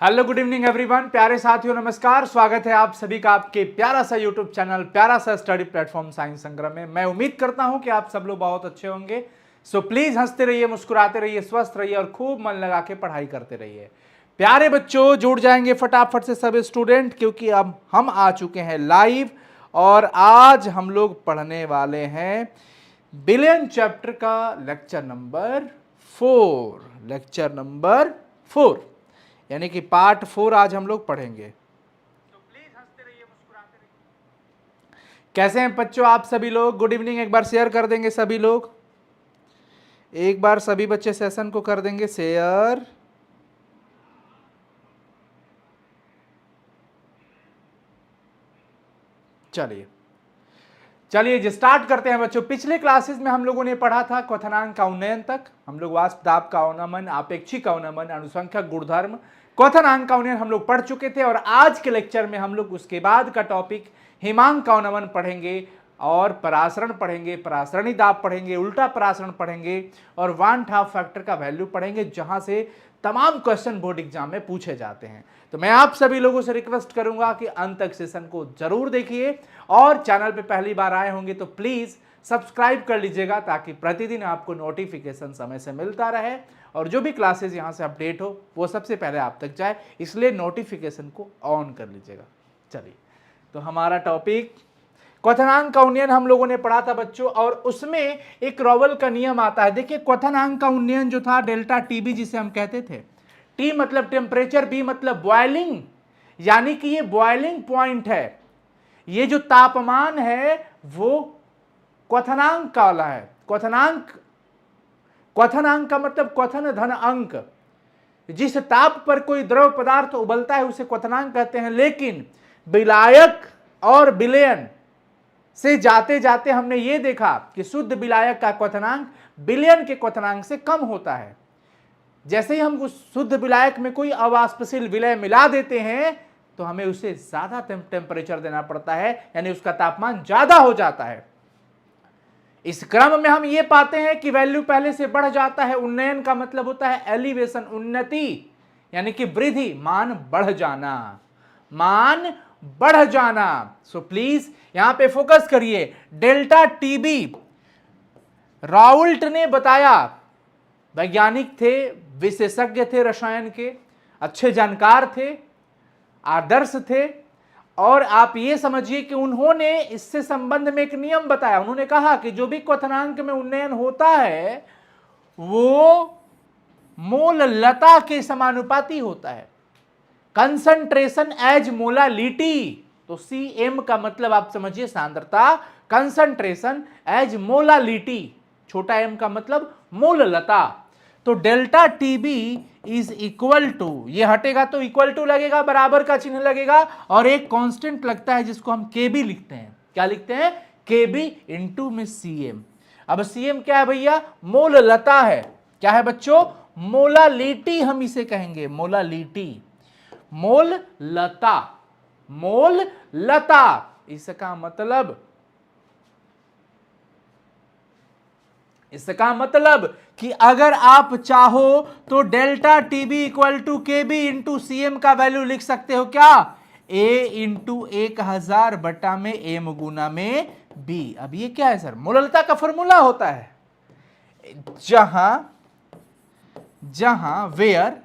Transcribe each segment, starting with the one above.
Hello good evening everyone, प्यारे साथियों नमस्कार। स्वागत है आप सभी का आपके प्यारा सा यूट्यूब चैनल, प्यारा सा स्टडी प्लेटफॉर्म साइंस संग्राम में। मैं उम्मीद करता हूं कि आप सब लोग बहुत अच्छे होंगे। सो प्लीज हंसते रहिए, मुस्कुराते रहिए, स्वस्थ रहिए और खूब मन लगा के पढ़ाई करते रहिए। प्यारे बच्चों, जुड़ जाएंगे फटाफट से सब स्टूडेंट, क्योंकि अब हम आ चुके हैं लाइव और आज हम लोग पढ़ने वाले हैं बिलियन चैप्टर का लेक्चर नंबर 4 यानी कि पार्ट 4 आज हम लोग पढ़ेंगे। तो प्लीज हंसते रहिए, मुस्कुराते रहिए। कैसे हैं बच्चों आप सभी लोग? गुड इवनिंग एक बार शेयर कर देंगे सभी लोग, एक बार सभी बच्चे सेशन को कर देंगे शेयर। चलिए जी स्टार्ट करते हैं बच्चों। पिछले क्लासेस में हम लोगों ने पढ़ा था क्वथनांक का उन्नयन तक। हम लोग वाष्प दाब का अवनमन, आपेक्षिक अवनमन, अनुसंख्यक गुणधर्म, क्वथनांक का उन्नयन हम लोग पढ़ चुके थे और आज के लेक्चर में हम लोग उसके बाद का टॉपिक हिमांक का अवनमन पढ़ेंगे और परासरण पढ़ेंगे, परासरणी दाब पढ़ेंगे, उल्टा परासरण पढ़ेंगे और वन हाफ फैक्टर का वैल्यू पढ़ेंगे, जहां से तमाम क्वेश्चन बोर्ड एग्जाम में पूछे जाते हैं। तो मैं आप सभी लोगों से रिक्वेस्ट करूंगा कि अंत तक सेशन को जरूर देखिए और चैनल पे पहली बार आए होंगे तो प्लीज सब्सक्राइब कर लीजिएगा, ताकि प्रतिदिन आपको नोटिफिकेशन समय से मिलता रहे और जो भी क्लासेस यहां से अपडेट हो वो सबसे पहले आप तक जाए, इसलिए नोटिफिकेशन को ऑन कर लीजिएगा। चलिए, तो हमारा टॉपिक क्वथनांक का उन्नयन हम लोगों ने पढ़ा था बच्चों, और उसमें एक रॉवल का नियम आता है। देखिए, क्वथनांक का उन्नयन जो था डेल्टा टीबी जिसे हम कहते थे, टी मतलब टेम्परेचर, बी मतलब बॉइलिंग, यानी कि ये बॉइलिंग पॉइंट है। ये जो तापमान है वो क्वथनांक का वाला है। क्वथनांक का मतलब क्वथन धन अंक। जिस ताप पर कोई द्रव पदार्थ उबलता है उसे क्वथनांक कहते हैं। लेकिन विलायक और विलयन से जाते जाते हमने ये देखा कि शुद्ध विलायक का क्वथनांक विलयन के क्वथनांक से कम होता है। जैसे ही हम उस शुद्ध विलायक में कोई अवाष्पशील विलय मिला देते हैं तो हमें उसे ज्यादा टेम्परेचर देना पड़ता है, यानी उसका तापमान ज्यादा हो जाता है। इस क्रम में हम ये पाते हैं कि वैल्यू पहले से बढ़ जाता है। उन्नयन का मतलब होता है एलिवेशन, उन्नति, यानी कि वृद्धि, मान बढ़ जाना, मान बढ़ जाना। सो प्लीज यहां पे फोकस करिए। डेल्टा टीबी राउल्ट ने बताया, वैज्ञानिक थे, विशेषज्ञ थे, रसायन के अच्छे जानकार थे, आदर्श थे, और आप ये समझिए कि उन्होंने इससे संबंध में एक नियम बताया। उन्होंने कहा कि जो भी क्वथनांक में उन्नयन होता है वो मोललता के समानुपाती होता है, कंसंट्रेशन एज मोलालिटी। तो सीएम का मतलब आप समझिए सांद्रता, कंसंट्रेशन एज मोलालिटी, छोटा एम का मतलब मोललता। तो delta TB is equal to, ये हटेगा तो इक्वल टू लगेगा, बराबर का चिन्ह लगेगा, और एक कांस्टेंट लगता है जिसको हम केबी लिखते हैं। क्या लिखते हैं? केबी इंटू में सीएम। अब सीएम क्या है भैया? मोललता है। क्या है बच्चों? मोलालिटी हम इसे कहेंगे, मोलालिटी, मोललता, मोललता। इसका मतलब कि अगर आप चाहो तो डेल्टा टीबी इक्वल टू के बी इंटू सीएम का वैल्यू लिख सकते हो। क्या? ए इंटू 1000 बटा में एम गुना में बी। अब ये क्या है सर? मोललता का फॉर्मूला होता है, जहां वेयर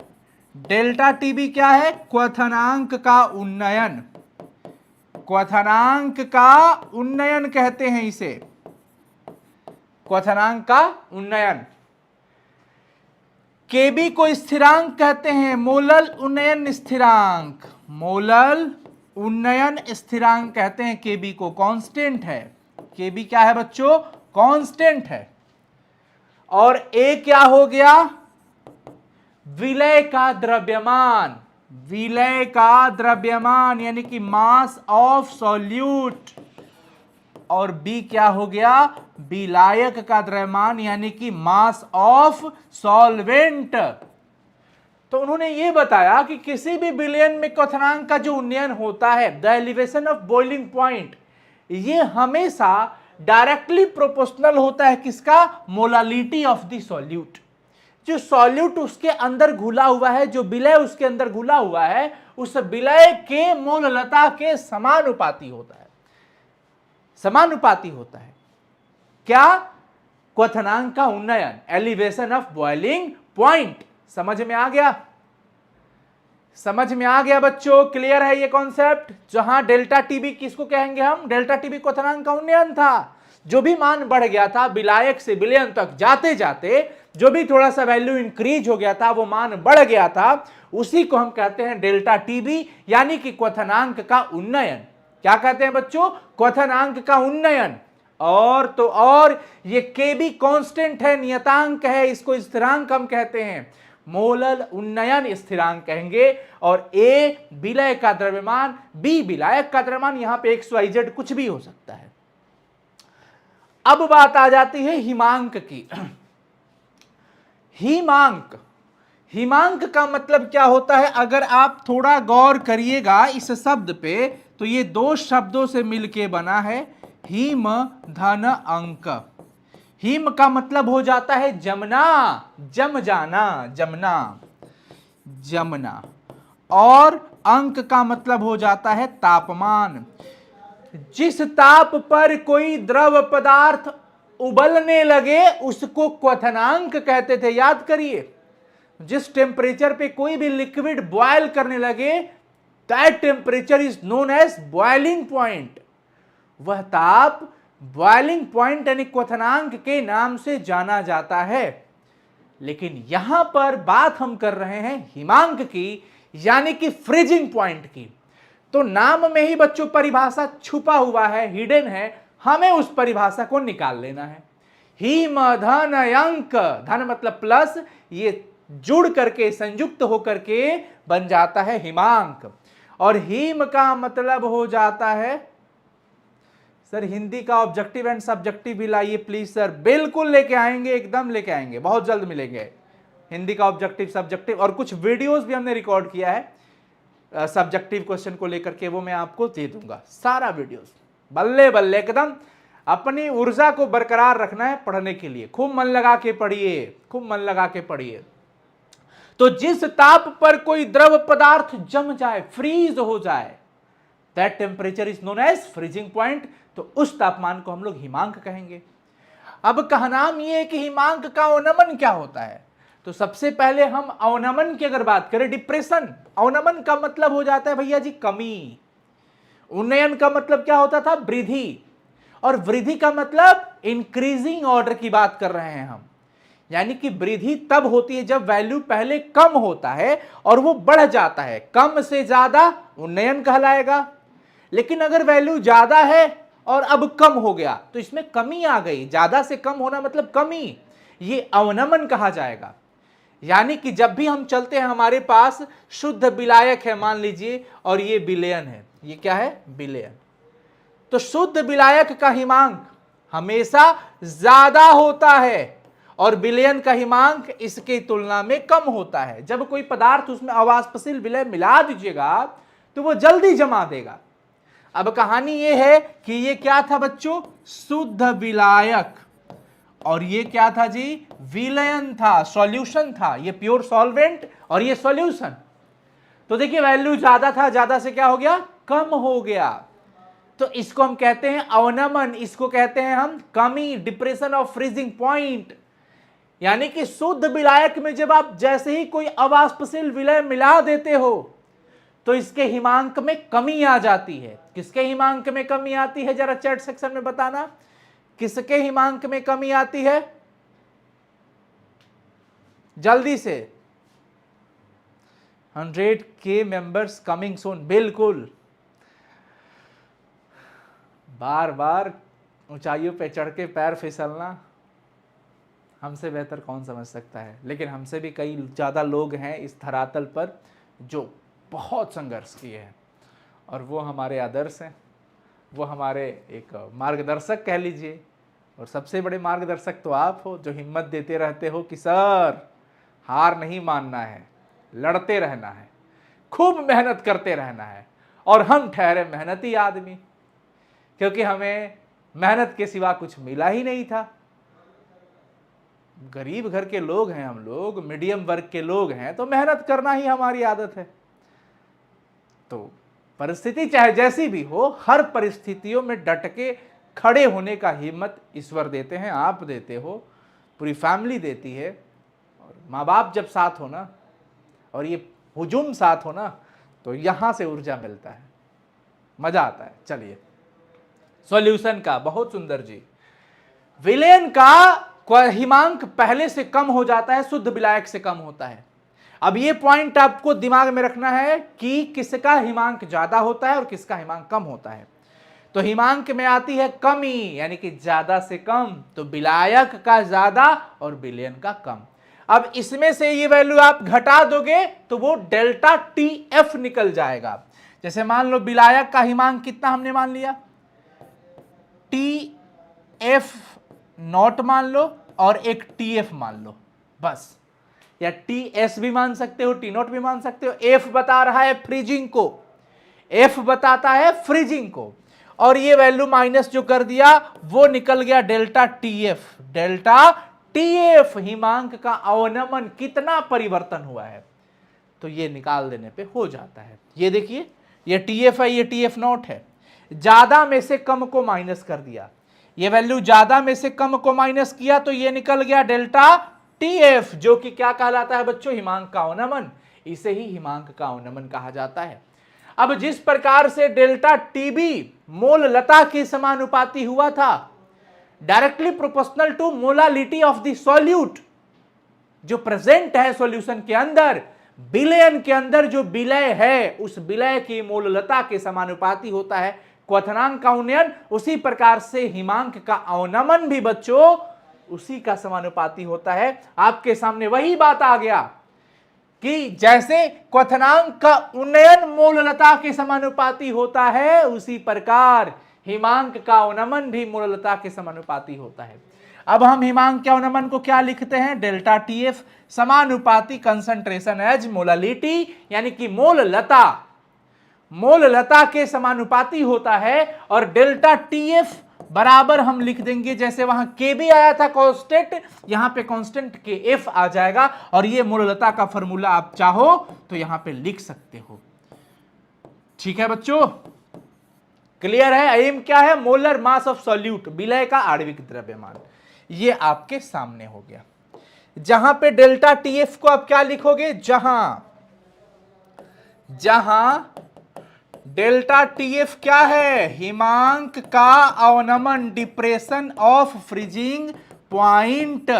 डेल्टा टीबी क्या है? क्वथनांक का उन्नयन, क्वथनांक का उन्नयन कहते हैं इसे, क्वथनांक का उन्नयन। केबी को स्थिरांक कहते हैं, मोलल उन्नयन स्थिरांक, मोलल उन्नयन स्थिरांक कहते हैं केबी को। कांस्टेंट है, केबी क्या है बच्चों? कांस्टेंट है। और ए क्या हो गया? विलय का द्रव्यमान, विलय का द्रव्यमान यानी कि मास ऑफ सॉल्यूट। और बी क्या हो गया? विलायक का द्रव्यमान यानी कि मास ऑफ सॉल्वेंट। तो उन्होंने ये बताया कि किसी भी विलयन में क्वथनांक का जो उन्नयन होता है, the elevation of boiling point, ये हमेशा डायरेक्टली प्रोपोर्शनल होता है किसका? Molality of the solute. जो सॉल्यूट उसके अंदर घुला हुआ है, जो विलय उसके अंदर घुला हुआ है, उस विलय के मोललता के समानुपाती होता है। समानुपाती होता है क्या? क्वथनांक का उन्नयन, एलिवेशन ऑफ बॉइलिंग पॉइंट। समझ में आ गया? समझ में आ गया बच्चों? क्लियर है ये कॉन्सेप्ट? जहां डेल्टा टीबी किसको कहेंगे हम? डेल्टा टीबी क्वथनांक का उन्नयन था। जो भी मान बढ़ गया था विलायक से विलयन तक जाते जाते, जो भी थोड़ा सा वैल्यू इंक्रीज हो गया था, वो मान बढ़ गया था, उसी को हम कहते हैं डेल्टा टीबी, यानी कि क्वथनांक का उन्नयन। क्या कहते हैं बच्चों? क्वथनांक का उन्नयन। और तो और ये केबी कांस्टेंट है, नियतांक है, इसको स्थिरांक हम कहते हैं, मोलल उन्नयन स्थिरांक कहेंगे। और ए विलय का द्रव्यमान, बी विलायक का द्रव्यमान, यहां पे XYZ कुछ भी हो सकता है। अब बात आ जाती है हिमांक की। हिमांक, हिमांक का मतलब क्या होता है? अगर आप थोड़ा गौर करिएगा इस शब्द पे, तो ये दो शब्दों से मिलके बना है, हिम धन अंक। हिम का मतलब हो जाता है जमना, जम जाना, जमना, जमना। और अंक का मतलब हो जाता है तापमान। जिस ताप पर कोई द्रव पदार्थ उबलने लगे उसको क्वथनांक कहते थे, याद करिए। जिस टेम्परेचर पे कोई भी लिक्विड बॉयल करने लगे, that temperature is known as boiling point. वह ताप बॉइलिंग पॉइंट यानी क्वथनांक के नाम से जाना जाता है। लेकिन यहां पर बात हम कर रहे हैं हिमांक की, यानी कि फ्रीजिंग पॉइंट की। तो नाम में ही बच्चों परिभाषा छुपा हुआ है, हिडन है, हमें उस परिभाषा को निकाल लेना है। हिम धन अंक, धन मतलब प्लस, ये जुड़ करके संयुक्त होकर के बन जाता है हिमांक। और हिम का मतलब हो जाता है, सर हिंदी का ऑब्जेक्टिव एंड सब्जेक्टिव भी लाइए प्लीज सर। बिल्कुल लेके आएंगे, एकदम लेके आएंगे, बहुत जल्द मिलेंगे हिंदी का ऑब्जेक्टिव सब्जेक्टिव। और कुछ वीडियोस भी हमने रिकॉर्ड किया है सब्जेक्टिव क्वेश्चन को लेकर के, वो मैं आपको दे दूंगा सारा वीडियोस। बल्ले बल्ले एकदम अपनी ऊर्जा को बरकरार रखना है पढ़ने के लिए, खूब मन लगा के पढ़िए, खूब मन लगा के पढ़िए। तो जिस ताप पर कोई द्रव पदार्थ जम जाए, फ्रीज हो जाए, that temperature is known as freezing point. तो उस तापमान को हम लोग हिमांक कहेंगे। अब कहनाम ये है कि हिमांक का अवनमन क्या होता है? तो सबसे पहले हम अवनमन की अगर बात करें, डिप्रेशन, अवनमन का मतलब हो जाता है भैया जी कमी। उन्नयन का मतलब क्या होता था? वृद्धि। और वृद्धि का मतलब इंक्रीजिंग ऑर्डर की बात कर रहे हैं हम, यानी कि वृद्धि तब होती है जब वैल्यू पहले कम होता है और वो बढ़ जाता है। कम से ज्यादा उन्नयन कहलाएगा। लेकिन अगर वैल्यू ज्यादा है और अब कम हो गया तो इसमें कमी आ गई। ज्यादा से कम होना मतलब कमी, ये अवनमन कहा जाएगा। यानी कि जब भी हम चलते हैं हमारे पास शुद्ध विलायक है मान लीजिए, और ये विलयन है, ये क्या है? विलयन। तो शुद्ध विलायक का हिमांक हमेशा ज्यादा होता है और विलयन का हिमांक इसकी तुलना में कम होता है। जब कोई पदार्थ उसमें अवाष्पशील विलय मिला दीजिएगा तो वो जल्दी जमा देगा। अब कहानी ये है कि ये क्या था बच्चों? शुद्ध विलायक। और ये क्या था जी? विलयन था, सॉल्यूशन था। ये प्योर सॉल्वेंट और ये सॉल्यूशन। तो देखिए वैल्यू ज्यादा था, ज्यादा से क्या हो गया? कम हो गया। तो इसको हम कहते हैं अवनमन, इसको कहते हैं हम कमी, डिप्रेशन ऑफ फ्रीजिंग पॉइंट। यानी कि शुद्ध विलायक में जब आप जैसे ही कोई अवाष्पशील विलय मिला देते हो तो इसके हिमांक में कमी आ जाती है। किसके हिमांक में कमी आती है? जरा चैट सेक्शन में बताना, किसके हिमांक में कमी आती है? जल्दी से। 100K members coming soon. बिल्कुल, बार बार ऊंचाइयों पे चढ़ के पैर फिसलना हमसे बेहतर कौन समझ सकता है। लेकिन हमसे भी कई ज़्यादा लोग हैं इस धरातल पर जो बहुत संघर्ष किए हैं, और वो हमारे आदर्श हैं, वो हमारे एक मार्गदर्शक कह लीजिए। और सबसे बड़े मार्गदर्शक तो आप हो, जो हिम्मत देते रहते हो कि सर हार नहीं मानना है, लड़ते रहना है, खूब मेहनत करते रहना है। और हम ठहरे मेहनती आदमी, क्योंकि हमें मेहनत के सिवा कुछ मिला ही नहीं था। गरीब घर के लोग हैं, हम लोग मीडियम वर्ग के लोग हैं, तो मेहनत करना ही हमारी आदत है। तो परिस्थिति चाहे जैसी भी हो, हर परिस्थितियों में डट के खड़े होने का हिम्मत ईश्वर देते हैं, आप देते हो, पूरी फैमिली देती है। और माँ बाप जब साथ हो ना, और ये हुजूम साथ हो ना, तो यहां से ऊर्जा मिलता है, मजा आता है। चलिए सॉल्यूशन का बहुत सुंदर जी, विलेन का हिमांक पहले से कम हो जाता है, शुद्ध विलायक से कम होता है। अब ये पॉइंट आपको दिमाग में रखना है कि किसका हिमांक ज्यादा होता है और किसका हिमांक कम होता है। तो हिमांक में आती है कमी, यानी कि ज्यादा से कम, तो विलायक का ज्यादा और विलेन का कम। अब इसमें से ये वैल्यू आप घटा दोगे तो वो डेल्टा टी एफ निकल जाएगा। जैसे मान लो विलायक का हिमांक कितना हमने मान लिया, टी एफ नॉट मान लो और एक टी एफ मान लो बस, या टी एस भी मान सकते हो, टी नॉट भी मान सकते हो। एफ बता रहा है फ्रीजिंग को, एफ बताता है फ्रीजिंग को, और ये वैल्यू माइनस जो कर दिया वो निकल गया delta T F. Delta T F हिमांक का अवनमन कितना परिवर्तन हुआ है, तो ये निकाल देने पे हो जाता है। ये देखिए, ये टी एफ है, ये टी एफ नॉट है, ज्यादा में से कम को माइनस कर दिया, ये वैल्यू ज्यादा में से कम को माइनस किया, तो ये निकल गया डेल्टा टी एफ, जो कि क्या कहलाता है बच्चों, हिमांक का अवनमन। इसे ही हिमांक का अवनमन कहा जाता है। अब जिस प्रकार से डेल्टा टीबी मोल लता के समानुपाती हुआ था, directly proportional to molality of the solute, जो प्रेजेंट है सॉल्यूशन के अंदर, विलयन के अंदर जो विलय है उस विलय की मोललता के समानुपाती होता है क्वथनांक का उन्नयन। उसी प्रकार से हिमांक का अवनमन भी बच्चों उसी का समानुपाती होता है। आपके सामने वही बात आ गया कि जैसे क्वथनांक का उन्नयन मोललता के समानुपाती होता है, उसी प्रकार हिमांक का अवनमन भी मोललता के समानुपाती होता है। अब हम हिमांक के अवनमन को क्या लिखते हैं, डेल्टा टी एफ समानुपाती कंसंट्रेशन एज मोलालिटी, यानी कि मोललता के समानुपाती होता है। और डेल्टा टी एफ बराबर हम लिख देंगे, जैसे वहां के भी आया था कांस्टेंट, यहां पे कांस्टेंट के एफ आ जाएगा, और ये मोललता का फॉर्मूला आप चाहो तो यहां पे लिख सकते हो। ठीक है बच्चों, क्लियर है। एम क्या है, मोलर मास ऑफ सॉल्यूट, विलय का आणविक द्रव्यमान, ये आपके सामने हो गया। जहां पे डेल्टा टी एफ को आप क्या लिखोगे, जहां डेल्टा टी एफ क्या है, हिमांक का अवनमन, डिप्रेशन ऑफ फ्रीजिंग पॉइंट।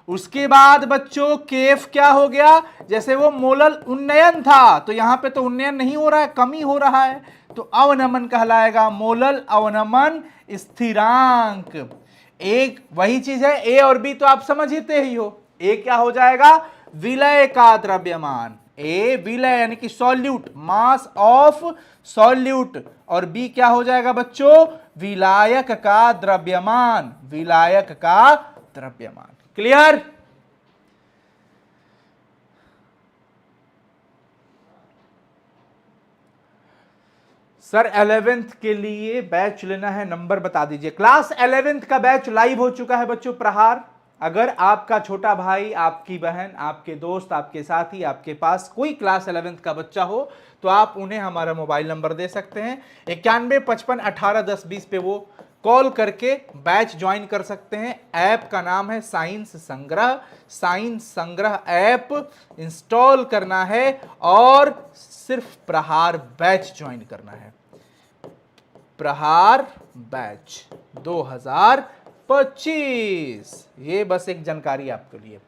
उसके बाद बच्चों केफ क्या हो गया, जैसे वो मोलल उन्नयन था, तो यहां पे तो उन्नयन नहीं हो रहा है, कमी हो रहा है, तो अवनमन कहलाएगा मोलल अवनमन स्थिरांक। एक वही चीज है, ए और बी तो आप समझते ही हो। ए क्या हो जाएगा, विलय का द्रव्यमान, ए विलय यानी कि सॉल्यूट, मास ऑफ सॉल्यूट, और बी क्या हो जाएगा बच्चों, विलायक का द्रव्यमान, विलायक का द्रव्यमान। क्लियर। सर 11th के लिए बैच लेना है, नंबर बता दीजिए। क्लास 11th का बैच लाइव हो चुका है बच्चों, प्रहार। अगर आपका छोटा भाई, आपकी बहन, आपके दोस्त, आपके साथी, आपके पास कोई क्लास 11th का बच्चा हो तो आप उन्हें हमारा मोबाइल नंबर दे सकते हैं 9155181020 पे, वो कॉल करके बैच ज्वाइन कर सकते हैं। ऐप का नाम है साइंस संग्रह, साइंस संग्रह ऐप इंस्टॉल करना है और सिर्फ प्रहार बैच ज्वाइन करना है। प्रहार बैच 2025, ये बस एक जानकारी आपके लिए।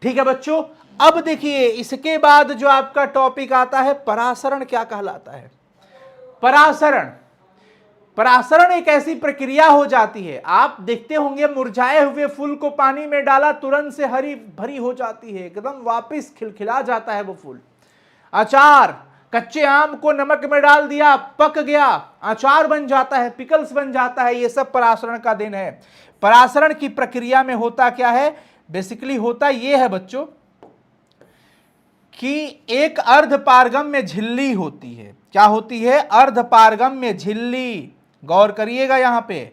ठीक है बच्चों, अब देखिए इसके बाद जो आपका टॉपिक आता है, परासरण क्या कहलाता है। परासरण एक ऐसी प्रक्रिया हो जाती है, आप देखते होंगे मुरझाए हुए फूल को पानी में डाला तुरंत से हरी भरी हो जाती है, एकदम वापस खिलखिला जाता है वो फूल। अचार, कच्चे आम को नमक में डाल दिया, पक गया, अचार बन जाता है, पिकल्स बन जाता है, ये सब परासरण का देन है। परासरण की प्रक्रिया में होता क्या है, बेसिकली होता ये है बच्चों कि एक अर्धपारगम्य झिल्ली होती है। क्या होती है, अर्धपारगम्य झिल्ली, गौर करिएगा यहां पे,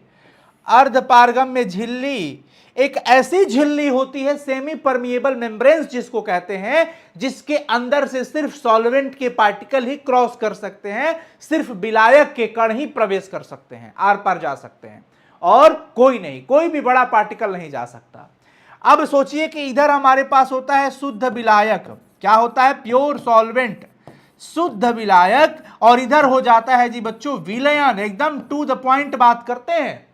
अर्धपारगम्य झिल्ली एक ऐसी झिल्ली होती है सेमी परमिएबल मेम्ब्रेन्स जिसको कहते हैं, जिसके अंदर से सिर्फ सॉल्वेंट के पार्टिकल ही क्रॉस कर सकते हैं, सिर्फ विलायक के कण ही प्रवेश कर सकते हैं, आर पार जा सकते हैं, और कोई नहीं, कोई भी बड़ा पार्टिकल नहीं जा सकता। अब सोचिए कि इधर हमारे पास होता है शुद्ध विलायक, क्या होता है, प्योर सॉल्वेंट, शुद्ध विलायक, और इधर हो जाता है जी बच्चों विलयन। एकदम टू द पॉइंट बात करते हैं।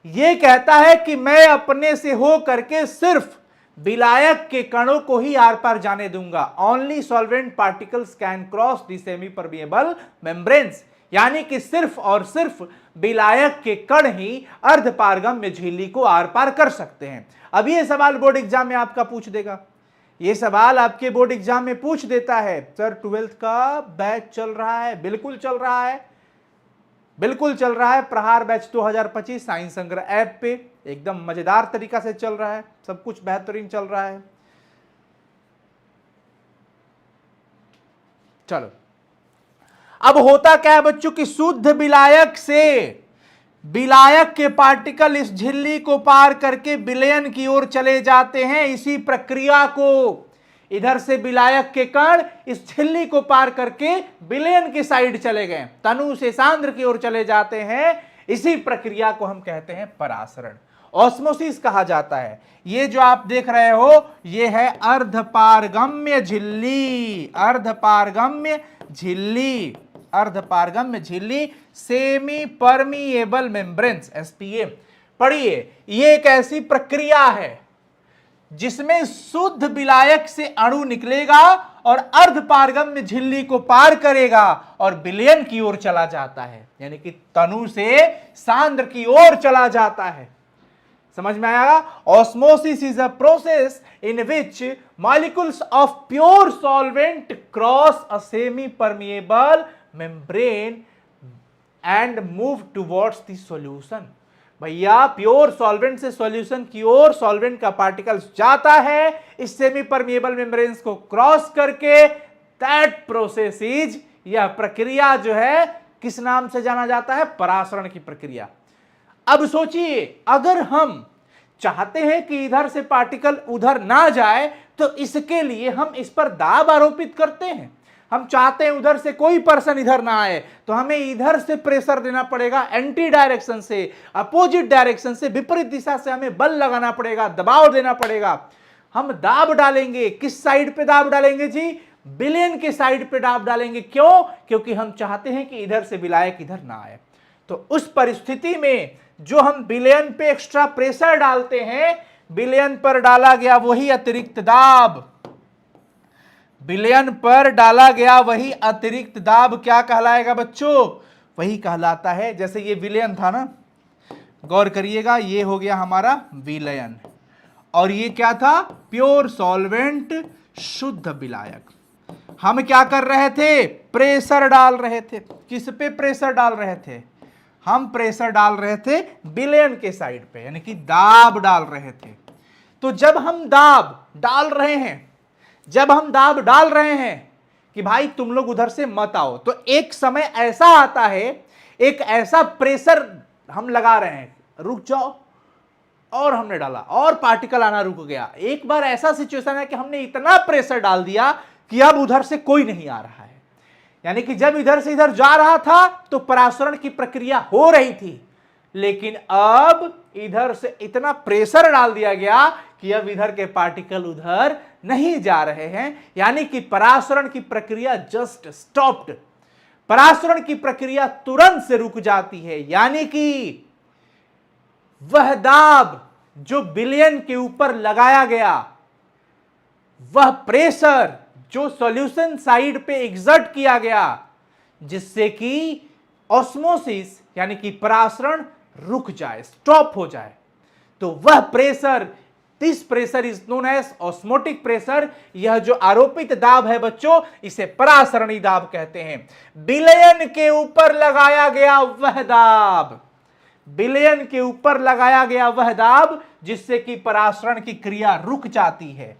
यह कहता है कि मैं अपने से हो करके सिर्फ विलायक के कणों को ही आर पार जाने दूंगा। Only solvent particles can cross the semi permeable membranes, यानी कि सिर्फ और सिर्फ विलायक के कण ही अर्धपारगम्य झिल्ली को आर पार कर सकते हैं। अब ये सवाल बोर्ड एग्जाम में आपका पूछ देगा, ये सवाल आपके बोर्ड एग्जाम में पूछ देता है, सर 12th का बैच चल रहा है? बिल्कुल चल रहा है, बिल्कुल चल रहा है। प्रहार बैच 2025 साइंस संग्रह ऐप पे एकदम मजेदार तरीका से चल रहा है, सब कुछ बेहतरीन चल रहा है। चलो, अब होता क्या है बच्चों कि शुद्ध विलायक से विलायक के पार्टिकल इस झिल्ली को पार करके विलयन की ओर चले जाते हैं। इसी प्रक्रिया को, इधर से विलायक के कण इस झिल्ली को पार करके विलयन की साइड चले गए, तनु से सांद्र की ओर चले जाते हैं। इसी प्रक्रिया को हम कहते हैं परासरण, ऑस्मोसिस कहा जाता है। ये जो आप देख रहे हो ये है अर्धपारगम्य झिल्ली, अर्धपारगम्य झिल्ली, अर्धपारगम्य झिल्ली, सेमी परमिएबल मेम्ब्रेन्स, एसपीएम। पढ़िए, ये एक ऐसी प्रक्रिया है जिसमें शुद्ध विलायक से अणु निकलेगा और अर्धपारगम्य झिल्ली को पार करेगा और विलयन की ओर चला जाता है, यानी कि तनु से सांद्र की ओर चला जाता है। समझ में आया? Osmosis is a process in which molecules of pure solvent cross a semi permeable membrane and move towards the solution। भैया प्योर सॉल्वेंट से सॉल्यूशन की ओर सॉल्वेंट का पार्टिकल्स जाता है इस सेमी परमिएबल मेम्ब्रेन्स को क्रॉस करके। दैट प्रोसेस इज, यह प्रक्रिया जो है किस नाम से जाना जाता है? परासरण की प्रक्रिया। अब सोचिए, अगर हम चाहते हैं कि इधर से पार्टिकल उधर ना जाए तो इसके लिए हम इस पर दाब आरोपित करते हैं। हम चाहते हैं उधर से कोई पर्सन इधर ना आए तो हमें इधर से प्रेशर देना पड़ेगा, एंटी डायरेक्शन से, अपोजिट डायरेक्शन से, विपरीत दिशा से हमें बल लगाना पड़ेगा, दबाव देना पड़ेगा। हम दाब डालेंगे, किस साइड पे दाब डालेंगे जी? विलयन के साइड पे दाब डालेंगे। क्यों? क्योंकि हम चाहते हैं कि इधर से विलायक इधर ना आए। तो उस परिस्थिति में जो हम विलयन पे एक्स्ट्रा प्रेशर डालते हैं, विलयन पर डाला गया वही अतिरिक्त दाब, विलयन पर डाला गया वही अतिरिक्त दाब क्या कहलाएगा बच्चों? वही कहलाता है, जैसे ये विलयन था ना, गौर करिएगा, ये हो गया हमारा विलयन, और ये क्या था? प्योर सॉल्वेंट, शुद्ध विलायक। हम क्या कर रहे थे? प्रेशर डाल रहे थे। किस पे प्रेशर डाल रहे थे? हम प्रेशर डाल रहे थे विलयन के साइड पे, यानी कि दाब डाल रहे थे। तो जब हम दाब डाल रहे हैं, जब हम दाब डाल रहे हैं कि भाई तुम लोग उधर से मत आओ, तो एक समय ऐसा आता है, एक ऐसा प्रेशर हम लगा रहे हैं, रुक जाओ, और हमने डाला और पार्टिकल आना रुक गया। एक बार ऐसा सिचुएशन है कि हमने इतना प्रेशर डाल दिया कि अब उधर से कोई नहीं आ रहा है, यानी कि जब इधर से इधर जा रहा था तो परासरण की प्रक्रिया हो रही थी, लेकिन अब इधर से इतना प्रेशर डाल दिया गया कि अब इधर के पार्टिकल उधर नहीं जा रहे हैं, यानी कि परासरण की प्रक्रिया जस्ट स्टॉप्ड, परासरण की प्रक्रिया तुरंत से रुक जाती है। यानी कि वह दाब जो विलयन के ऊपर लगाया गया, वह प्रेशर जो सॉल्यूशन साइड पे एग्जर्ट किया गया, जिससे कि ऑस्मोसिस यानी कि परासरण रुक जाए, स्टॉप हो जाए, तो वह pressure, this pressure is known as osmotic pressure. यह जो आरोपित दाब है बच्चों, इसे परासरणी दाब कहते हैं। विलयन के ऊपर लगाया गया वह दाब, विलयन के ऊपर लगाया गया वह दाब जिससे कि परासरण की क्रिया रुक जाती है,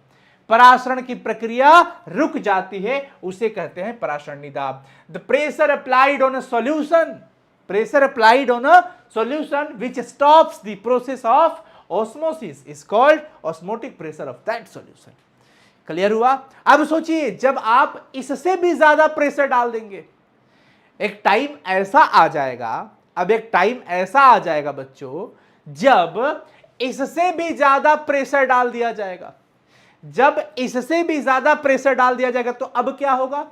परासरण की प्रक्रिया रुक जाती है, उसे कहते हैं परासरणी दाब। The pressure applied on a solution, pressure applied on a solution which stops the process of osmosis is called osmotic pressure of that solution. Clear हुआ? अब सोचिए, जब आप इससे भी ज्यादा प्रेशर डाल देंगे, एक टाइम ऐसा आ जाएगा, अब एक टाइम ऐसा आ जाएगा बच्चों, जब इससे भी ज्यादा प्रेशर डाल दिया जाएगा। जब इससे भी ज्यादा प्रेशर डाल दिया जाएगा तो अब क्या होगा?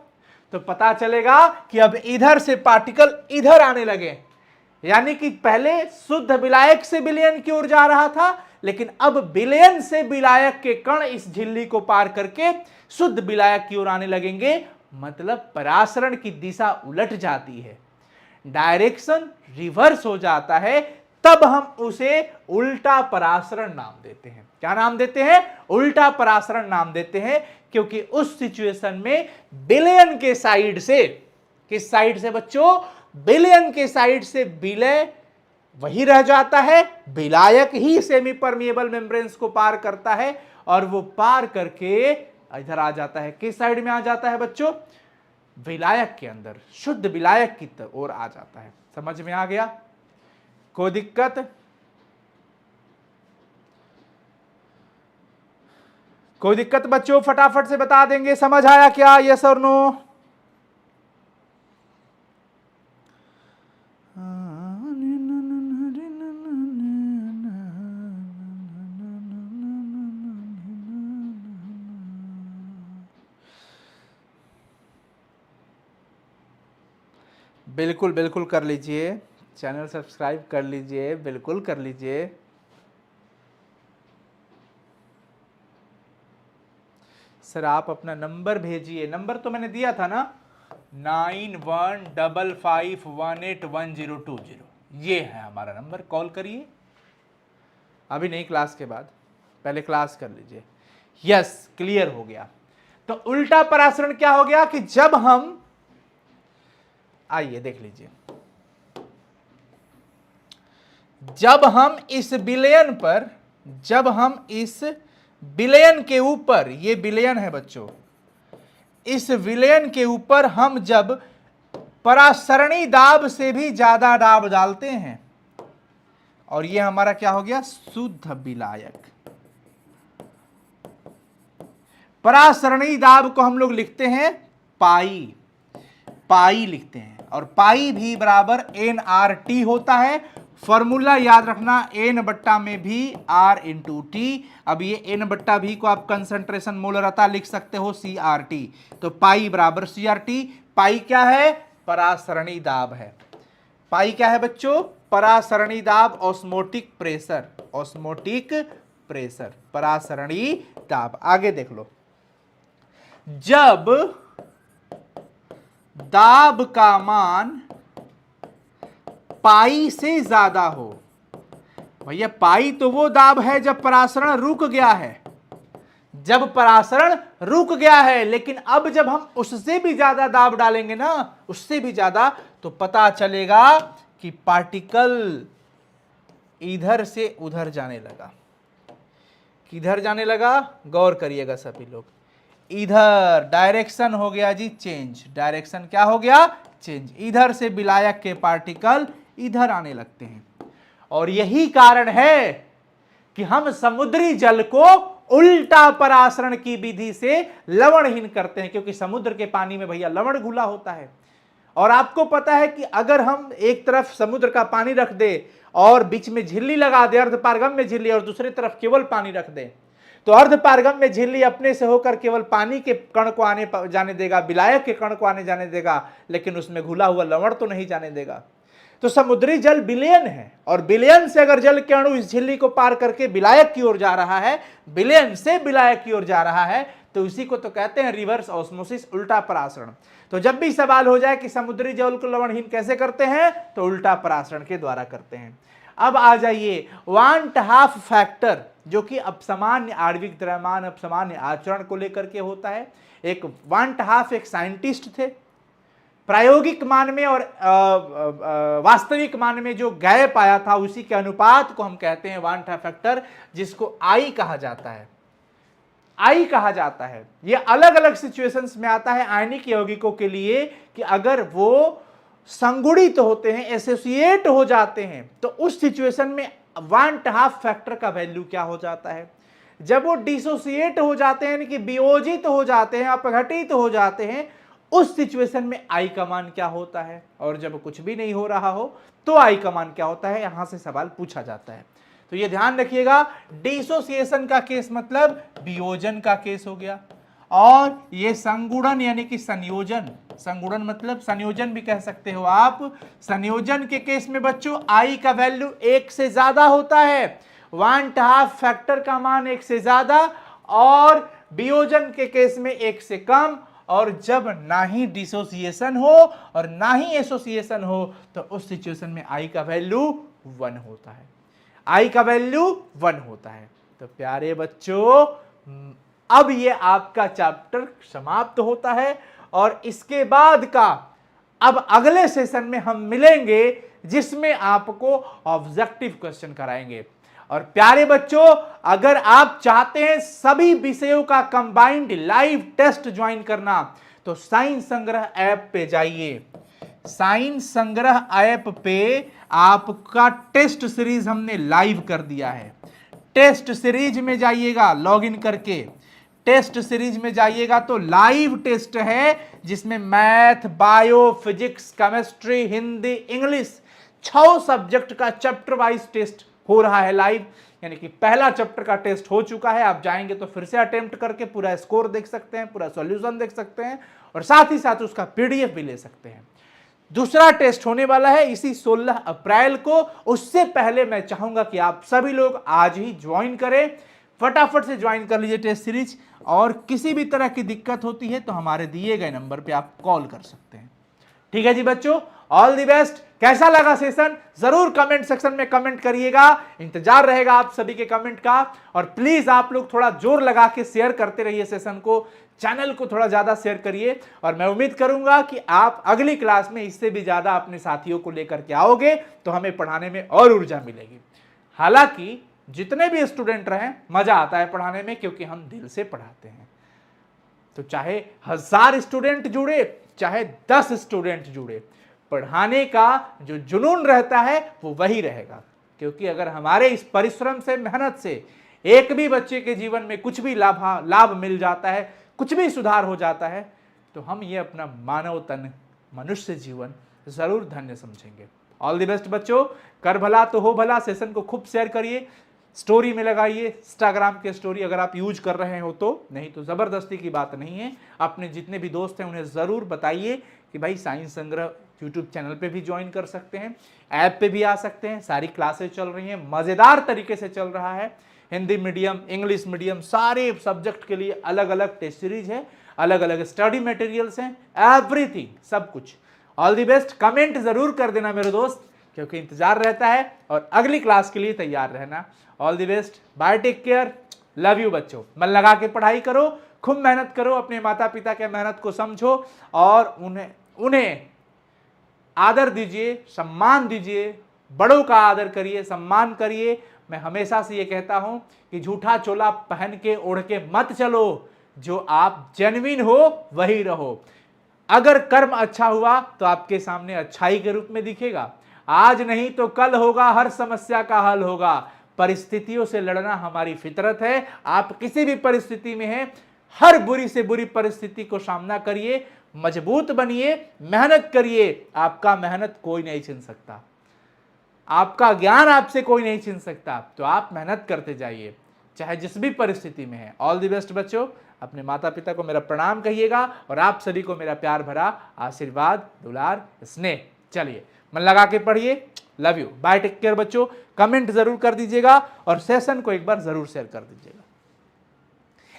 तो पता चलेगा कि अब इधर से पार्टिकल इधर आने लगे, यानी कि पहले शुद्ध विलायक से विलयन की ओर जा रहा था, लेकिन अब विलयन से विलायक के कण इस झिल्ली को पार करके शुद्ध विलायक की ओर आने लगेंगे। मतलब परासरण की दिशा उलट जाती है, डायरेक्शन रिवर्स हो जाता है, तब हम उसे उल्टा परासरण नाम देते हैं। क्या नाम देते हैं? उल्टा परासरण नाम देते हैं, क्योंकि उस सिचुएशन में विलयन के साइड से, किस साइड से बच्चों? विलयन के साइड से विलय वही रह जाता है, विलायक ही सेमी परमिएबल मेम्ब्रेन्स को पार करता है, और वो पार करके इधर आ जाता है। किस साइड में आ जाता है बच्चों? विलायक के अंदर, शुद्ध विलायक की ओर आ जाता है। समझ में आ गया? कोई दिक्कत? कोई दिक्कत बच्चों? फटाफट से बता देंगे, समझ आया क्या? यस और नो? बिल्कुल बिल्कुल कर लीजिए, चैनल सब्सक्राइब कर लीजिए, बिल्कुल कर लीजिए। सर आप अपना नंबर भेजिए, नंबर तो मैंने दिया था ना, 9155181020। ये है हमारा नंबर, कॉल करिए। अभी नहीं, क्लास के बाद, पहले क्लास कर लीजिए। यस, क्लियर हो गया। तो उल्टा परासरण क्या हो गया कि जब हम, आइए देख लीजिए, जब हम इस विलयन पर, जब हम इस विलयन के ऊपर, ये विलयन है बच्चों, इस विलयन के ऊपर हम जब परासरणी दाब से भी ज्यादा दाब डालते हैं, और ये हमारा क्या हो गया? शुद्ध विलायक। परासरणी दाब को हम लोग लिखते हैं पाई, पाई लिखते हैं, और पाई भी बराबर NRT होता है। फॉर्मूला याद रखना, N बट्टा में भी R इंटू टी। अब ये N बट्टा भी को आप कंसंट्रेशन मोलरता लिख सकते हो CRT, तो पाई बराबर CRT। पाई क्या है? परासरणी दाब है। पाई क्या है बच्चों? परासरणी दाब, ऑस्मोटिक प्रेशर, ऑस्मोटिक प्रेशर, परासरणी दाब। आगे देख लो, जब दाब का मान पाई से ज्यादा हो, भैया पाई तो वो दाब है जब परासरण रुक गया है, जब परासरण रुक गया है, लेकिन अब जब हम उससे भी ज्यादा दाब डालेंगे ना, उससे भी ज्यादा, तो पता चलेगा कि पार्टिकल इधर से उधर जाने लगा। किधर जाने लगा? गौर करिएगा सभी लोग, इधर डायरेक्शन हो गया जी चेंज। डायरेक्शन क्या हो गया? चेंज। इधर से विलायक के पार्टिकल इधर आने लगते हैं, और यही कारण है कि हम समुद्री जल को उल्टा परासरण की विधि से लवणहीन करते हैं, क्योंकि समुद्र के पानी में भैया लवण घुला होता है। और आपको पता है कि अगर हम एक तरफ समुद्र का पानी रख दे और बीच में झिल्ली लगा दे, अर्धपारगम्य झिल्ली, और दूसरी तरफ केवल पानी रख दे, तो अर्धपारगम्य झिल्ली अपने से होकर केवल पानी के कण को आने जाने देगा, विलायक के कण को आने जाने देगा, लेकिन उसमें घुला हुआ लवण तो नहीं जाने देगा। तो समुद्री जल विलयन है, और विलयन से अगर जल के अणु इस झिल्ली को पार करके विलायक की ओर जा रहा है, विलयन से विलायक की ओर जा रहा है, तो इसी को तो कहते हैं रिवर्स ऑस्मोसिस, उल्टा परासरण। तो जब भी सवाल हो जाए कि समुद्री जल को लवणहीन कैसे करते हैं, तो उल्टा परासरण के द्वारा करते हैं। अब आ जाइए वांट हाफ फैक्टर, जो कि अपसामान्य आणविक द्रव्यमान, अपसामान्य आचरण को लेकर के होता है। एक वांट हाफ एक साइंटिस्ट थे, प्रायोगिक मान में और वास्तविक मान में जो गैप आया था, उसी के अनुपात को हम कहते हैं वांट हाफ फैक्टर, जिसको आई कहा जाता है। आई कहा जाता है। ये अलग अलग सिचुएशंस में आता है आयनिक यौगिकों के लिए, कि अगर वो संगुणित होते हैं, एसोसिएट हो जाते हैं, तो उस सिचुएशन में 1/2 फैक्टर का वैल्यू क्या हो जाता है। जब वो डिसोसिएट हो जाते हैं, यानी कि वियोजित हो जाते हैं, अपघटित हो जाते हैं, उस सिचुएशन में आई का मान क्या होता है। और जब कुछ भी नहीं हो रहा हो तो आई का मान क्या होता है, यहां से सवाल पूछा जाता है। तो ये ध्यान रखिएगा, डिसोसिएशन का केस मतलब वियोजन का केस हो गया, और ये संगुणन यानी कि संयोजन, संगुणन मतलब संयोजन भी कह सकते हो आप। संयोजन के केस में बच्चों आई का वैल्यू 1 से ज्यादा होता है, 1/2 फैक्टर का मान 1 से ज्यादा, और वियोजन के केस में 1 से कम। और जब ना ही डिसोसिएशन हो और ना ही एसोसिएशन हो तो उस सिचुएशन में आई का वैल्यू 1 होता है, आई का वैल्यू 1 होता है। तो प्यारे बच्चों, अब ये आपका चैप्टर समाप्त होता है, और इसके बाद का अब अगले सेशन में हम मिलेंगे जिसमें आपको ऑब्जेक्टिव क्वेश्चन कराएंगे। और प्यारे बच्चों, अगर आप चाहते हैं सभी विषयों का कंबाइंड लाइव टेस्ट ज्वाइन करना तो साइंस संग्रह ऐप पे जाइए। साइंस संग्रह ऐप पे आपका टेस्ट सीरीज हमने लाइव कर दिया है। टेस्ट सीरीज में जाइएगा, लॉगिन करके टेस्ट सीरीज में जाइएगा तो लाइव टेस्ट है जिसमें math, bio, physics, chemistry, Hindi, English 6 subject का चैप्टर वाइज टेस्ट हो रहा है लाइव। यानी कि पहला चैप्टर का टेस्ट हो चुका है, आप जाएंगे तो फिर से अटेम्प्ट करके पूरा स्कोर देख सकते हैं, पूरा सॉल्यूशन देख सकते हैं, और साथ ही साथ उसका पीडीएफ भी ले सकते हैं। दूसरा टेस्ट होने वाला है इसी 16 अप्रैल को। उससे पहले मैं चाहूंगा कि आप सभी लोग आज ही ज्वाइन करें, फटाफट से ज्वाइन कर लीजिए टेस्ट सीरीज। और किसी भी तरह की दिक्कत होती है तो हमारे दिए गए नंबर पे आप कॉल कर सकते हैं। ठीक है जी बच्चों, ऑल द बेस्ट। कैसा लगा सेशन जरूर कमेंट सेक्शन में कमेंट करिएगा, इंतजार रहेगा आप सभी के कमेंट का। और प्लीज आप लोग थोड़ा जोर लगा के शेयर करते रहिए सेशन को, चैनल को थोड़ा ज्यादा शेयर करिए। और मैं उम्मीद करूंगा कि आप अगली क्लास में इससे भी ज्यादा अपने साथियों को लेकर के आओगे तो हमें पढ़ाने में और ऊर्जा मिलेगी। हालांकि जितने भी स्टूडेंट रहें, मजा आता है पढ़ाने में क्योंकि हम दिल से पढ़ाते हैं। तो चाहे 1000 स्टूडेंट जुड़े, चाहे 10 स्टूडेंट जुड़े, पढ़ाने का जो जुनून रहता है वो वही रहेगा। क्योंकि अगर हमारे इस परिश्रम से, मेहनत से एक भी बच्चे के जीवन में कुछ भी लाभ मिल जाता है, कुछ भी सुधार हो जाता है, तो हम ये अपना मानव तन, मनुष्य जीवन जरूर धन्य समझेंगे। ऑल द बेस्ट बच्चों, कर भला तो हो भला। सेशन को खूब शेयर करिए, स्टोरी में लगाइए, इंस्टाग्राम के स्टोरी अगर आप यूज कर रहे हो तो, नहीं तो जबरदस्ती की बात नहीं है। अपने जितने भी दोस्त हैं उन्हें जरूर बताइए कि भाई साइंस संग्रह यूट्यूब चैनल पे भी ज्वाइन कर सकते हैं, ऐप पे भी आ सकते हैं। सारी क्लासेस चल रही हैं, मजेदार तरीके से चल रहा है। हिंदी मीडियम, इंग्लिश मीडियम, सारे सब्जेक्ट के लिए अलग अलग टेस्ट सीरीज है, अलग अलग स्टडी मटेरियल्स हैं, एवरीथिंग, सब कुछ। All the best. कमेंट जरूर कर देना मेरे दोस्त, क्योंकि इंतजार रहता है, और अगली क्लास के लिए तैयार रहना। All the best, bye, take care, love you बच्चों। मन लगा के पढ़ाई करो, खूब मेहनत करो, अपने माता पिता के मेहनत को समझो और उन्हें आदर दीजिए, सम्मान दीजिए, बड़ों का आदर करिए, सम्मान करिए। मैं हमेशा से ये कहता हूं कि झूठा चोला पहन के ओढ़ के मत चलो, जो आप जेन्युइन हो वही रहो। अगर कर्म अच्छा हुआ तो आपके सामने अच्छाई के रूप में दिखेगा, आज नहीं तो कल होगा, हर समस्या का हल होगा। परिस्थितियों से लड़ना हमारी फितरत है। आप किसी भी परिस्थिति में हैं, हर बुरी से बुरी परिस्थिति को सामना करिए, मजबूत बनिए, मेहनत करिए। आपका मेहनत कोई नहीं छीन सकता, आपका ज्ञान आपसे कोई नहीं छीन सकता। तो आप मेहनत करते जाइए, चाहे जिस भी परिस्थिति में है। ऑल द बेस्ट बच्चों। अपने माता पिता को मेरा प्रणाम कहिएगा, और आप सभी को मेरा प्यार भरा आशीर्वाद, दुलार, स्नेह। चलिए, मन लगा के पढ़िए। Love you, bye, take care बच्चों। कमेंट जरूर कर दीजिएगा और सेशन को एक बार जरूर शेयर कर दीजिएगा।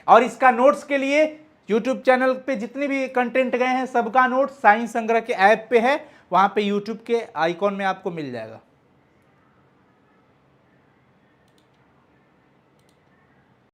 और इसका नोट्स के लिए यूट्यूब चैनल पे जितने भी कंटेंट गए हैं सबका नोट्स साइंस संग्रह के ऐप पे है, वहां पे यूट्यूब के आइकॉन में आपको मिल जाएगा।